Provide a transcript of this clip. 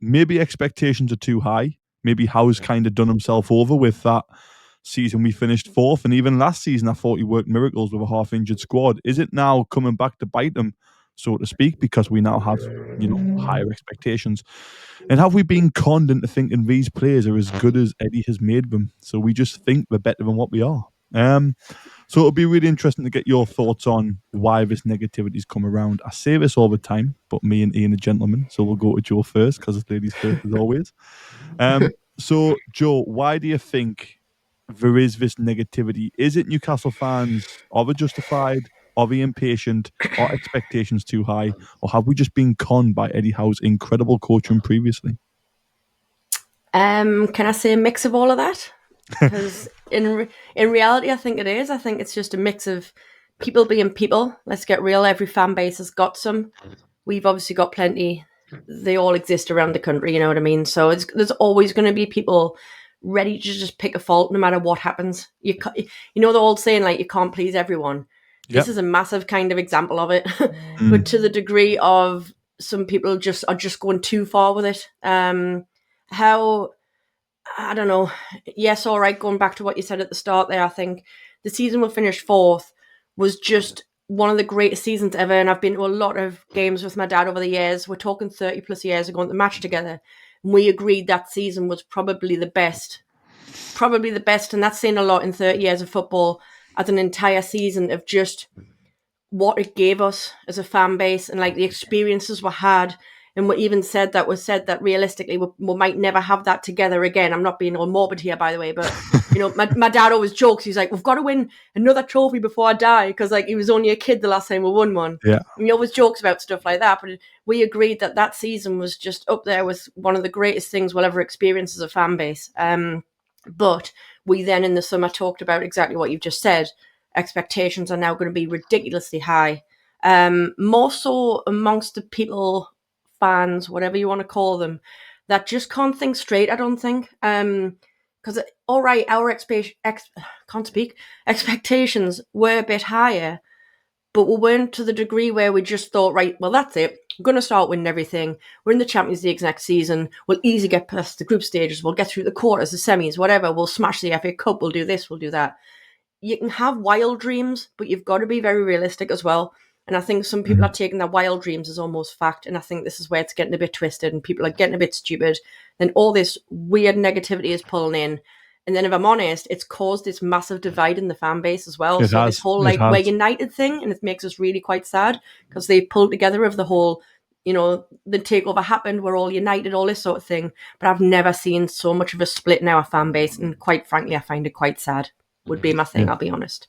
maybe expectations are too high. Maybe Howe's kind of done himself over with that season. We finished fourth, and even last season, I thought he worked miracles with a half-injured squad. Is it now coming back to bite him, so to speak, because we now have, higher expectations? And have we been conned into thinking these players are as good as Eddie has made them? So we just think we're better than what we are. So it'll be really interesting to get your thoughts on why this negativity's come around. I say this all the time, but me and Ian are gentlemen, so we'll go to Joe first because it's ladies first as always. So Joe, why do you think there is this negativity? Is it Newcastle fans? Are they justified? Are they impatient? Are expectations too high? Or have we just been conned by Eddie Howe's incredible coaching previously? Can I say a mix of all of that? Because in reality, I think it is. I think it's just a mix of people being people. Let's get real. Every fan base has got some. We've obviously got plenty. They all exist around the country, you know what I mean? So there's always going to be people ready to just pick a fault no matter what happens. You know the old saying, like, you can't please everyone. This is a massive kind of example of it. But to the degree of some people are just going too far with it. How... I don't know. Yes, all right. Going back to what you said at the start there, I think the season we finished fourth was just one of the greatest seasons ever. And I've been to a lot of games with my dad over the years. We're talking 30 plus years ago, the match together. And we agreed that season was probably the best. And that's saying a lot in 30 years of football, as an entire season of just what it gave us as a fan base and like the experiences we had. And we even said that realistically we might never have that together again. I'm not being all morbid here, by the way, but my dad always jokes. He's like, "We've got to win another trophy before I die," because like he was only a kid the last time we won one. Yeah, and he always jokes about stuff like that. But we agreed that season was just up there with one of the greatest things we'll ever experience as a fan base. But we then in the summer talked about exactly what you've just said. Expectations are now going to be ridiculously high, more so amongst the people. Fans, whatever you want to call them, that just can't think straight, I don't think. Because, all right, our expectations were a bit higher, but we weren't to the degree where we just thought, right, well, that's it. We're going to start winning everything. We're in the Champions League next season. We'll easily get past the group stages. We'll get through the quarters, the semis, whatever. We'll smash the FA Cup. We'll do this. We'll do that. You can have wild dreams, but you've got to be very realistic as well. And I think some people are taking their wild dreams as almost fact. And I think this is where it's getting a bit twisted and people are getting a bit stupid. Then all this weird negativity is pulling in. And then if I'm honest, it's caused this massive divide in the fan base as well. So this whole like we're united thing, and it makes us really quite sad because they pulled together of the whole, the takeover happened, we're all united, all this sort of thing. But I've never seen so much of a split in our fan base. And quite frankly, I find it quite sad. Would be my thing, I'll be honest.